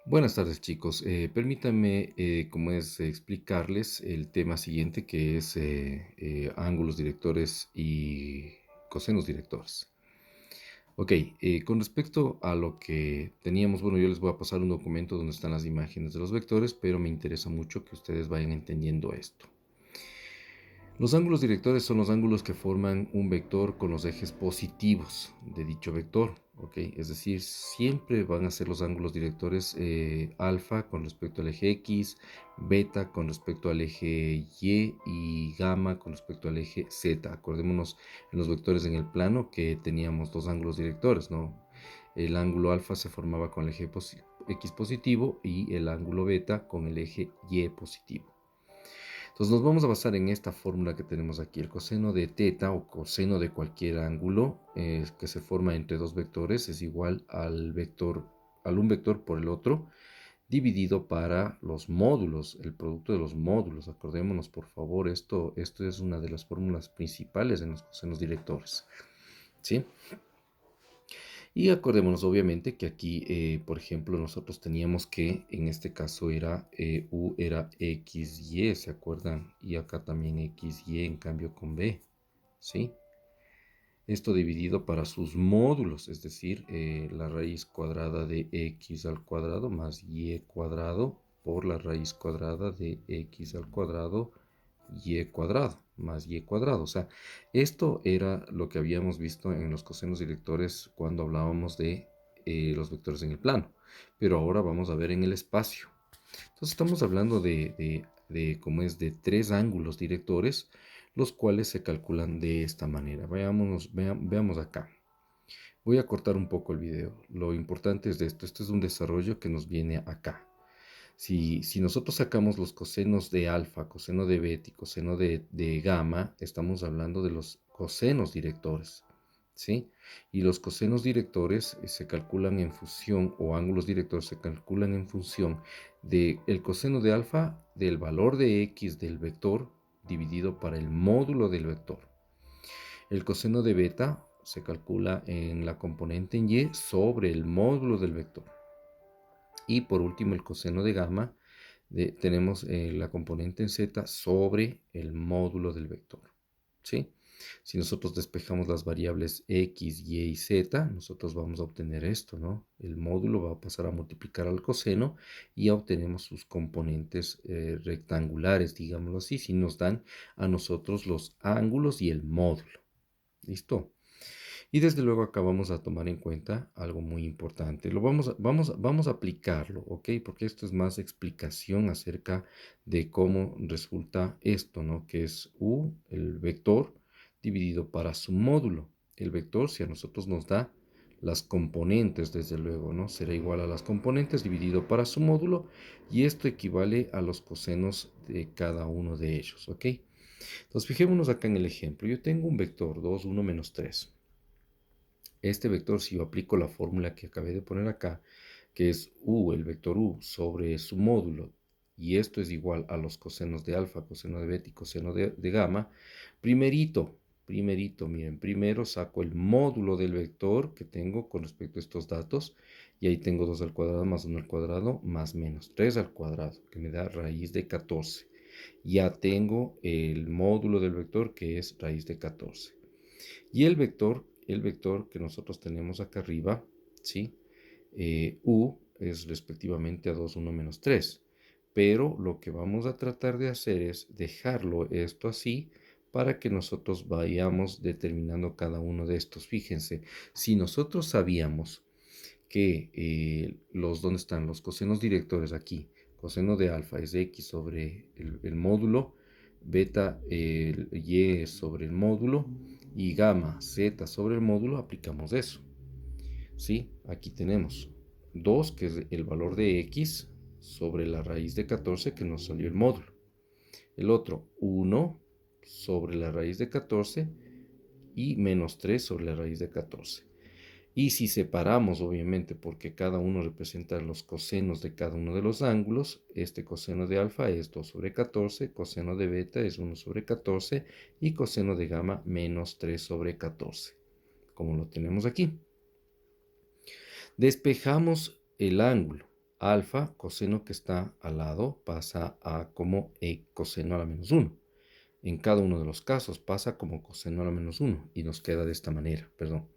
Buenas tardes, chicos. Permítanme, explicarles el tema siguiente, que es ángulos directores y cosenos directores. Ok, con respecto a lo que teníamos, bueno, yo les voy a pasar un documento donde están las imágenes de los vectores, pero me interesa mucho que ustedes vayan entendiendo esto. Los ángulos directores son los ángulos que forman un vector con los ejes positivos de dicho vector, ¿ok? Es decir, siempre van a ser los ángulos directores alfa con respecto al eje X, beta con respecto al eje Y gamma con respecto al eje Z. Acordémonos en los vectores en el plano que teníamos dos ángulos directores, ¿no? El ángulo alfa se formaba con el eje X positivo y el ángulo beta con el eje Y positivo. Entonces nos vamos a basar en esta fórmula que tenemos aquí. El coseno de teta o coseno de cualquier ángulo que se forma entre dos vectores es igual al un vector por el otro, dividido para los módulos, el producto de los módulos. Acordémonos, por favor, esto es una de las fórmulas principales en los cosenos directores. ¿Sí? Y acordémonos obviamente que aquí, por ejemplo, nosotros teníamos que, en este caso U era XY, ¿se acuerdan? Y acá también XY en cambio con B, ¿sí? Esto dividido para sus módulos, es decir, la raíz cuadrada de X al cuadrado más Y cuadrado por la raíz cuadrada de X al cuadrado Y cuadrado más Y cuadrado. O sea, esto era lo que habíamos visto en los cosenos directores cuando hablábamos de los vectores en el plano. Pero ahora vamos a ver en el espacio. Entonces estamos hablando de tres ángulos directores, los cuales se calculan de esta manera. Veamos acá. Voy a cortar un poco el video. Lo importante es de esto. Este es un desarrollo que nos viene acá. Si nosotros sacamos los cosenos de alfa, coseno de beta y coseno de gamma, estamos hablando de los cosenos directores, ¿sí? Y los cosenos directores se calculan en función, o ángulos directores se calculan en función del coseno de alfa del valor de x del vector dividido para el módulo del vector. El coseno de beta se calcula en la componente en y sobre el módulo del vector. Y por último, el coseno de gamma tenemos la componente en z sobre el módulo del vector. ¿Sí? Si nosotros despejamos las variables x, y y z, nosotros vamos a obtener esto, ¿no? El módulo va a pasar a multiplicar al coseno y obtenemos sus componentes rectangulares, digámoslo así, si nos dan a nosotros los ángulos y el módulo. ¿Listo? Y desde luego acá vamos a tomar en cuenta algo muy importante. Vamos a aplicarlo, ¿ok? Porque esto es más explicación acerca de cómo resulta esto, ¿no? Que es U, el vector, dividido para su módulo. El vector, si a nosotros nos da las componentes, desde luego, ¿no? Será igual a las componentes dividido para su módulo, y esto equivale a los cosenos de cada uno de ellos, ¿ok? Entonces, fijémonos acá en el ejemplo. Yo tengo un vector 2, 1, menos 3. Este vector, si yo aplico la fórmula que acabé de poner acá, que es U, el vector U, sobre su módulo, y esto es igual a los cosenos de alfa, coseno de beta y coseno de gamma, miren, primero saco el módulo del vector que tengo con respecto a estos datos, y ahí tengo 2 al cuadrado más 1 al cuadrado más menos 3 al cuadrado, que me da raíz de 14. Ya tengo el módulo del vector que es raíz de 14. Y el vector que nosotros tenemos acá arriba, ¿sí? U es respectivamente a 2, 1, menos 3. Pero lo que vamos a tratar de hacer es dejarlo esto así para que nosotros vayamos determinando cada uno de estos. Fíjense, si nosotros sabíamos que ¿dónde están los cosenos directores aquí? Coseno de alfa es x sobre el módulo, beta y sobre el módulo y gamma z sobre el módulo, aplicamos eso. ¿Sí? Aquí tenemos 2, que es el valor de x, sobre la raíz de 14 que nos salió el módulo. El otro, 1 sobre la raíz de 14 y menos 3 sobre la raíz de 14. Y si separamos, obviamente, porque cada uno representa los cosenos de cada uno de los ángulos, este coseno de alfa es 2 sobre 14, coseno de beta es 1 sobre 14 y coseno de gamma menos 3 sobre 14, como lo tenemos aquí. Despejamos el ángulo. alfa, coseno que está al lado, pasa a como coseno a la menos 1. En cada uno de los casos pasa como coseno a la menos 1 y nos queda de esta manera, perdón.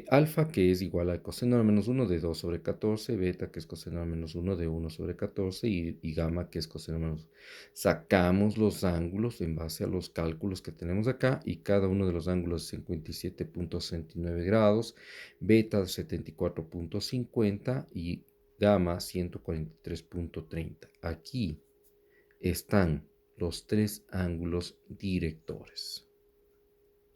Alfa que es igual a coseno a la menos 1 de 2 sobre 14, beta que es coseno a la menos 1 de 1 sobre 14 y gamma que es coseno a la menos 1. Sacamos los ángulos en base a los cálculos que tenemos acá y cada uno de los ángulos es 57.69 grados, beta 74.50 y gamma 143.30. Aquí están los tres ángulos directores.